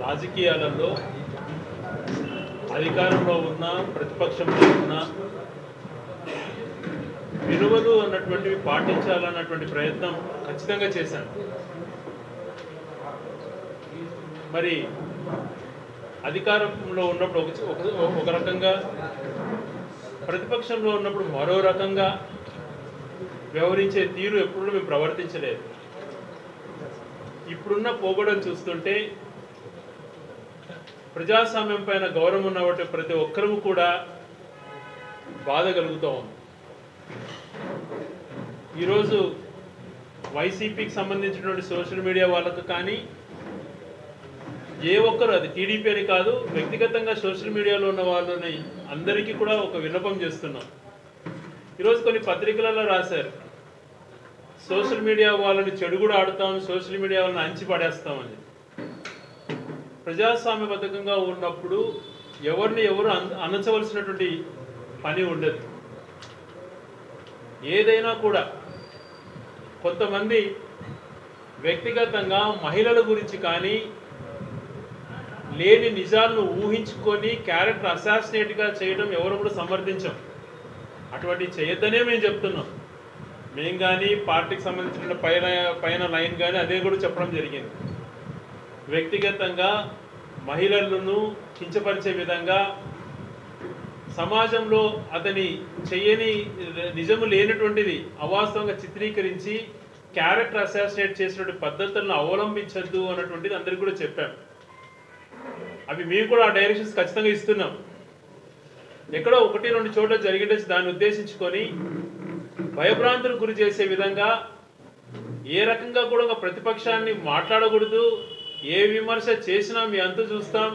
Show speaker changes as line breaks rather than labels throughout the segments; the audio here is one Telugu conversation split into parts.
రాజకీయాలలో అధికారంలో ఉన్న ప్రతిపక్షంలో ఉన్న విలువలు అన్నటువంటివి పాటించాలన్నటువంటి ప్రయత్నం ఖచ్చితంగా చేశాను. మరి అధికారంలో ఉన్నప్పుడు ఒక రకంగా, ప్రతిపక్షంలో ఉన్నప్పుడు మరో రకంగా వ్యవహరించే తీరు ఎప్పుడు మేము ప్రవర్తించలేదు. ఇప్పుడున్న పోగొడం చూస్తుంటే ప్రజాస్వామ్యం పైన గౌరవం ఉన్నటువంటి ప్రతి ఒక్కరూ కూడా బాధ కలుగుతూ ఉంది. ఈరోజు వైసీపీకి సంబంధించినటువంటి సోషల్ మీడియా వాళ్ళకు కానీ, ఏ ఒక్కరు, అది టీడీపీ అని కాదు, వ్యక్తిగతంగా సోషల్ మీడియాలో ఉన్న వాళ్ళని అందరికీ కూడా ఒక విన్నపం చేస్తున్నాం. ఈరోజు కొన్ని పత్రికలలో రాశారు, సోషల్ మీడియా వాళ్ళని చెడు కూడా ఆడుతాం, సోషల్ మీడియా వాళ్ళని అంచి పడేస్తామని. ప్రజాస్వామ్యబద్ధంగా ఉన్నప్పుడు ఎవరిని ఎవరు అనచవలసినటువంటి పని ఉండదు. ఏదైనా కూడా కొంతమంది వ్యక్తిగతంగా మహిళల గురించి కానీ లేని నిజాలను ఊహించుకొని క్యారెక్టర్ అసాసినేట్గా చేయడం ఎవరు కూడా సమర్థించాం. అటువంటి చేయొద్దనే మేము చెప్తున్నాం. మేము కానీ పార్టీకి సంబంధించిన పైన లైన్ కానీ అదే కూడా చెప్పడం జరిగింది. వ్యక్తిగతంగా మహిళలను కించపరిచే విధంగా, సమాజంలో అతని చేయని నిజము లేనటువంటిది అవాస్తవంగా చిత్రీకరించి క్యారెక్టర్ అసాసినేట్ చేసినటువంటి పద్ధతులను అవలంబించద్దు అన్నటువంటిది అందరికీ కూడా చెప్పాం. అవి మేము కూడా ఆ డైరెక్షన్స్ ఖచ్చితంగా ఇస్తున్నాం. ఎక్కడో 1-2 చోట్ల జరిగింటే దాన్ని ఉద్దేశించుకొని భయభ్రాంతులకు గురి చేసే విధంగా, ఏ రకంగా కూడా ప్రతిపక్షాన్ని మాట్లాడకూడదు, ఏ విమర్శ చేసినా మీ అంతు చూస్తాం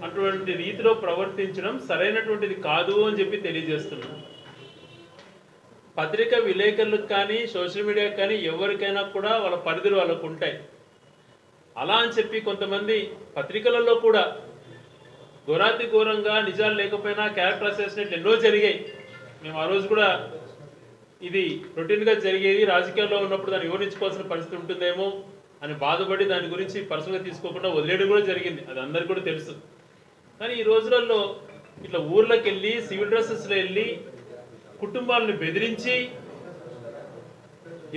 అటువంటి రీతిలో ప్రవర్తించడం సరైనటువంటిది కాదు అని చెప్పి తెలియజేస్తున్నాం. పత్రికా విలేకరులకు కానీ సోషల్ మీడియాకి కానీ ఎవరికైనా కూడా వాళ్ళ పరిధులు వాళ్ళకు ఉంటాయి. అలా అని చెప్పి కొంతమంది పత్రికలలో కూడా ఘోరాతి ఘోరంగా నిజాలు లేకపోయినా క్యారెక్టర్ అసాసినేట్ ఎన్నో జరిగాయి. మేము ఆ రోజు కూడా ఇది రొటీన్గా జరిగేది, రాజకీయాల్లో ఉన్నప్పుడు దాన్ని వివరించుకోవాల్సిన పరిస్థితి ఉంటుందేమో అని బాధపడి దాని గురించి పర్సనల్గా తీసుకోకుండా వదిలేయడం కూడా జరిగింది. అది అందరికీ కూడా తెలుసు. కానీ ఈ రోజులలో ఇట్లా ఊర్లోకి వెళ్ళి సివిల్ డ్రెస్సెస్లో వెళ్ళి కుటుంబాలను బెదిరించి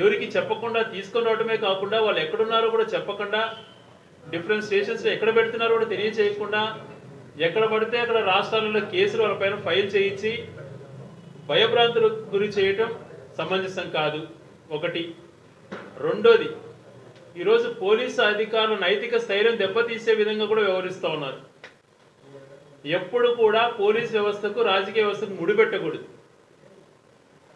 ఎవరికి చెప్పకుండా తీసుకొని రావడమే కాకుండా వాళ్ళు ఎక్కడున్నారో కూడా చెప్పకుండా, డిఫరెంట్ స్టేషన్స్లో ఎక్కడ పెడుతున్నారో కూడా తెలియచేయకుండా, ఎక్కడ పడితే అక్కడ రాష్ట్రాలలో కేసులు వాళ్ళపైన ఫైల్ చేయించి భయభ్రాంతులకు గురి చేయటం సమంజసం కాదు. ఒకటి. రెండోది, ఈరోజు పోలీసు అధికారులు నైతిక స్థైర్యం దెబ్బతీసే విధంగా కూడా వ్యవహరిస్తూ ఉన్నారు. ఎప్పుడు కూడా పోలీస్ వ్యవస్థకు రాజకీయ వ్యవస్థకు ముడిపెట్టకూడదు.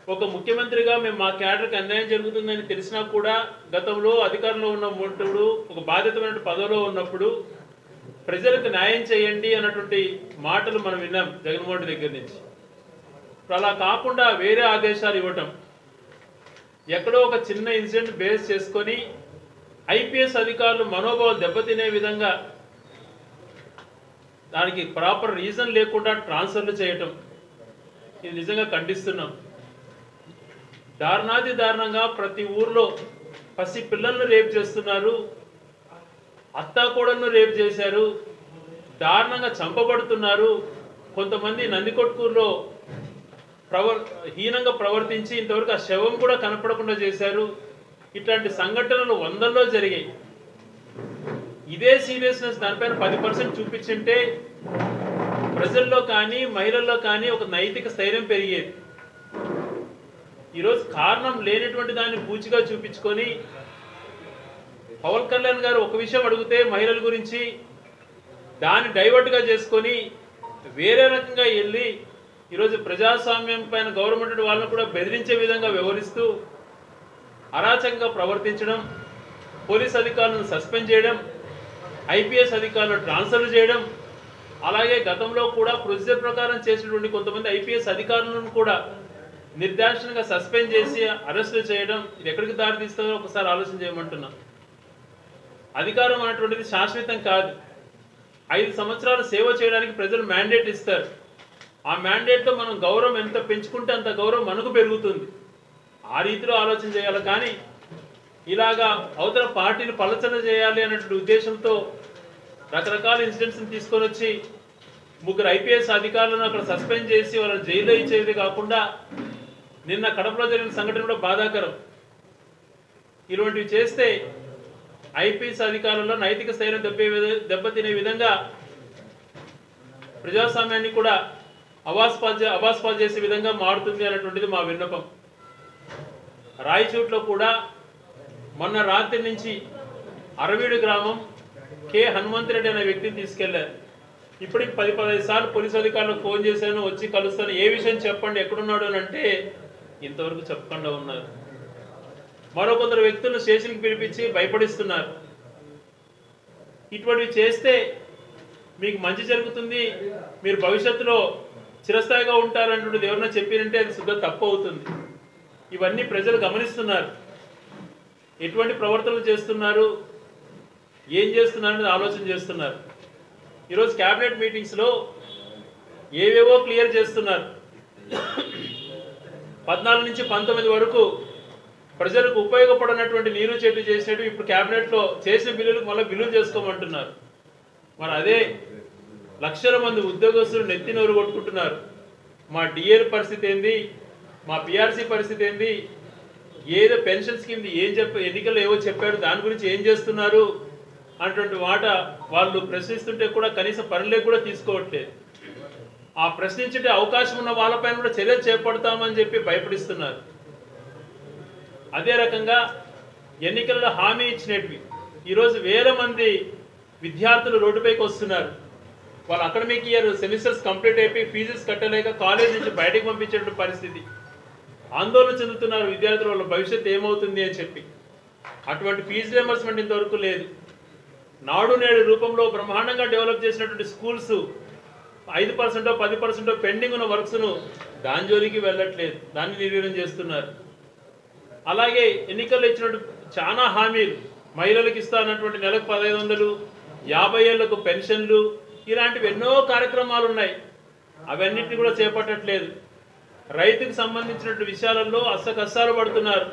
ఒక ముఖ్యమంత్రిగా మేము మా క్యాడర్కి అన్యాయం జరుగుతుందని తెలిసినా కూడా గతంలో అధికారంలో ఉన్నప్పుడు, ఒక బాధ్యతమైన పదవిలో ఉన్నప్పుడు ప్రజలకు న్యాయం చేయండి అన్నటువంటి మాటలు మనం విన్నాం జగన్మోహన్ రెడ్డి దగ్గర నుంచి. అలా కాకుండా వేరే ఆదేశాలు ఇవ్వటం, ఎక్కడో ఒక చిన్న ఇన్సిడెంట్ బేస్ చేసుకొని ఐపీఎస్ అధికారులు మనోభావాలు దెబ్బతినే విధంగా దానికి ప్రాపర్ రీజన్ లేకుండా ట్రాన్స్ఫర్లు చేయటం, ఇది నిజంగా ఖండిస్తున్నాం. దారుణాది దారుణంగా ప్రతి ఊర్లో పసి పిల్లలను రేప్ చేస్తున్నారు, అత్తాకోడలను రేప్ చేశారు, దారుణంగా చంపబడుతున్నారు. కొంతమంది నందికొట్కూరులో హీనంగా ప్రవర్తించి ఇంతవరకు ఆ శవం కూడా కనపడకుండా చేశారు. ఇట్లాంటి సంఘటనలు వందల్లో జరిగాయి. ఇదే సీరియస్నెస్ దానిపైన 10% చూపించుంటే ప్రజల్లో కానీ మహిళల్లో కానీ ఒక నైతిక స్థైర్యం పెరిగేది. ఈరోజు కారణం లేనటువంటి దాన్ని పూచిగా చూపించుకొని, పవన్ కళ్యాణ్ గారు ఒక విషయం అడిగితే మహిళల గురించి దాన్ని డైవర్ట్గా చేసుకొని వేరే రకంగా వెళ్ళి ఈరోజు ప్రజాస్వామ్యం పైన గవర్నమెంట్ వాళ్ళని కూడా బెదిరించే విధంగా వ్యవహరిస్తూ అరాచకంగా ప్రవర్తించడం, పోలీస్ అధికారులను సస్పెండ్ చేయడం, ఐపీఎస్ అధికారులు ట్రాన్స్ఫర్ చేయడం, అలాగే గతంలో కూడా ప్రొసీజర్ ప్రకారం చేసినటువంటి కొంతమంది ఐపీఎస్ అధికారులను కూడా నిర్దాక్షిణ్యంగా సస్పెండ్ చేసి అరెస్టులు చేయడం, ఇది ఎక్కడికి దారి తీస్తుందో ఒకసారి ఆలోచన చేయమంటున్నా. అధికారం అనేటువంటిది శాశ్వతం కాదు. 5 సంవత్సరాలు సేవ చేయడానికి ప్రజలు మ్యాండేట్ ఇస్తారు. ఆ మ్యాండేట్లో మనం గౌరవం ఎంత పెంచుకుంటే అంత గౌరవం మనకు పెరుగుతుంది. ఆ రీతిలో ఆలోచన చేయాలి. కానీ ఇలాగా అవతల పార్టీని పలచన చేయాలి అనే ఉద్దేశంతో రకరకాల ఇన్సిడెంట్స్ని తీసుకొని వచ్చి ముగ్గురు ఐపీఎస్ అధికారులను అక్కడ సస్పెండ్ చేసి వాళ్ళని జైల్లో ఇచ్చేది కాకుండా నిన్న కడపలో జరిగిన సంఘటన కూడా బాధాకరం. ఇటువంటివి చేస్తే ఐపీఎస్ అధికారుల్లో నైతిక స్థైర్యం దెబ్బతినే విధంగా ప్రజాస్వామ్యాన్ని కూడా అవాస్పాలు చేసే విధంగా మారుతుంది అన్నటువంటిది మా విన్నపం. రాయచూట్లో కూడా మొన్న రాత్రి నుంచి అరవీడు గ్రామం కె హనుమంతరెడ్డి అనే వ్యక్తిని తీసుకెళ్లారు. ఇప్పటికి 10-15 సార్లు పోలీసు అధికారులకు ఫోన్ చేశాను, వచ్చి కలుస్తాను, ఏ విషయం చెప్పండి, ఎక్కడున్నాడు అని అంటే ఇంతవరకు చెప్పకుండా ఉన్నారు. మరో కొందరు వ్యక్తులను స్టేషన్కి పిలిపించి భయపడిస్తున్నారు. ఇటువంటివి చేస్తే మీకు మంచి జరుగుతుంది, మీరు భవిష్యత్తులో చిరస్థాయిగా ఉంటారన్నటువంటిది ఎవరన్నా చెప్పినంటే అది శుద్ధ తప్పు అవుతుంది. ఇవన్నీ ప్రజలు గమనిస్తున్నారు. ఎటువంటి ప్రవర్తనలు చేస్తున్నారు, ఏం చేస్తున్నారు అనేది ఆలోచన చేస్తున్నారు. ఈరోజు క్యాబినెట్ మీటింగ్స్లో ఏవేవో క్లియర్ చేస్తున్నారు. 14 నుంచి 19 వరకు ప్రజలకు ఉపయోగపడినటువంటి నీరు చెట్టు చేసినట్టు ఇప్పుడు క్యాబినెట్లో చేసిన బిల్లులకు మళ్ళీ బిల్లులు చేసుకోమంటున్నారు. మరి అదే లక్షల మంది ఉద్యోగస్తులు నెత్తి నోరు కొట్టుకుంటున్నారు. మా డిఏల పరిస్థితి ఏంది, మా పిఆర్సీ పరిస్థితి ఏంది, ఏదో పెన్షన్ స్కీమ్ ఎన్నికల్లో ఏవో చెప్పారు దాని గురించి ఏం చేస్తున్నారు అన్నటువంటి మాట వాళ్ళు ప్రశ్నిస్తుంటే కూడా కనీసం పనులకు కూడా తీసుకోవట్లేదు. ఆ ప్రశ్నించే అవకాశం ఉన్న వాళ్ళపైన కూడా చర్యలు చేపడతామని చెప్పి భయపడిస్తున్నారు. అదే రకంగా ఎన్నికల్లో హామీ ఇచ్చినట్వి ఈరోజు వేల మంది విద్యార్థులు రోడ్డుపైకి వస్తున్నారు. వాళ్ళ అకాడమిక్ ఇయర్ సెమిస్టర్స్ కంప్లీట్ అయిపోయి ఫీజెస్ కట్టలేక కాలేజ్ నుంచి బయటకు పంపించేటువంటి పరిస్థితి. ఆందోళన చెందుతున్నారు విద్యార్థులు, వాళ్ళ భవిష్యత్తు ఏమవుతుంది అని చెప్పి. అటువంటి ఫీజు రియంబర్స్మెంట్ ఇంతవరకు లేదు. నాడు నేడు రూపంలో బ్రహ్మాండంగా డెవలప్ చేసినటువంటి స్కూల్స్ 5% 10% పెండింగ్ ఉన్న వర్క్స్ను దాని జోలికి వెళ్ళట్లేదు, దాన్ని నిర్వీర్యం చేస్తున్నారు. అలాగే ఎన్నికల్లో ఇచ్చినట్టు చాలా హామీలు, మహిళలకు ఇస్తానటువంటి నెలకు 1500, 50 ఏళ్లకు పెన్షన్లు, ఇలాంటివి ఎన్నో కార్యక్రమాలు ఉన్నాయి. అవన్నిటిని కూడా చేపట్టట్లేదు. రైతుకు సంబంధించినటువంటి విషయాలలో అస్సకస్సాలు పడుతున్నారు.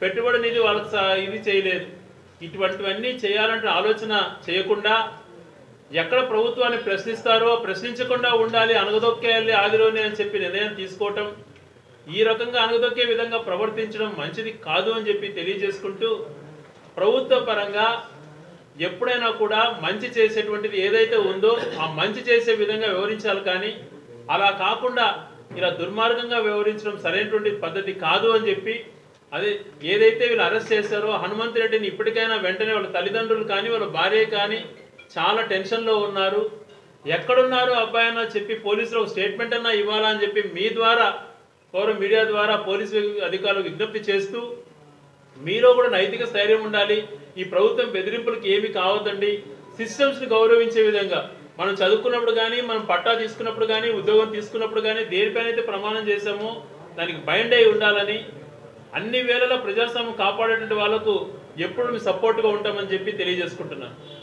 పెట్టుబడి నిధి వాళ్ళకి ఇది చేయలేదు. ఇటువంటివన్నీ చేయాలంటే ఆలోచన చేయకుండా ఎక్కడ ప్రభుత్వాన్ని ప్రశ్నిస్తారో ప్రశ్నించకుండా ఉండాలి, అనగదొక్కేయాలి ఆదిలోనే అని చెప్పి నిర్ణయం తీసుకోవటం, ఈ రకంగా అనగదొక్కే విధంగా ప్రవర్తించడం మంచిది కాదు అని చెప్పి తెలియజేసుకుంటూ, ప్రభుత్వ పరంగా ఎప్పుడైనా కూడా మంచి చేసేటువంటిది ఏదైతే ఉందో ఆ మంచి చేసే విధంగా వ్యవహరించాలి. కానీ అలా కాకుండా ఇలా దుర్మార్గంగా వ్యవహరించడం సరైనటువంటి పద్ధతి కాదు అని చెప్పి, అదే ఏదైతే వీళ్ళు అరెస్ట్ చేశారో హనుమంతరెడ్డిని ఇప్పటికైనా వెంటనే వాళ్ళ తల్లిదండ్రులు కానీ వాళ్ళ భార్య కానీ చాలా టెన్షన్లో ఉన్నారు. ఎక్కడున్నారు అబ్బాయి అన్న చెప్పి పోలీసులు ఒక స్టేట్మెంట్ అన్నా ఇవ్వాలా అని చెప్పి మీ ద్వారా పౌర మీడియా ద్వారా పోలీసు అధికారులకు విజ్ఞప్తి చేస్తూ, మీలో కూడా నైతిక స్థైర్యం ఉండాలి. ఈ ప్రభుత్వం బెదిరింపులకు ఏమి కావద్దండి. సిస్టమ్స్ని గౌరవించే విధంగా మనం చదువుకున్నప్పుడు కానీ, మనం పట్టా తీసుకున్నప్పుడు కానీ, ఉద్యోగం తీసుకున్నప్పుడు కానీ దేనిపైన అయితే ప్రమాణం చేశామో దానికి బైండ్ అయి ఉండాలని, అన్ని వేళలా ప్రజాస్వామ్యం కాపాడేటువంటి వాళ్ళకు ఎప్పుడు సపోర్ట్గా ఉంటామని చెప్పి తెలియజేసుకుంటున్నాను.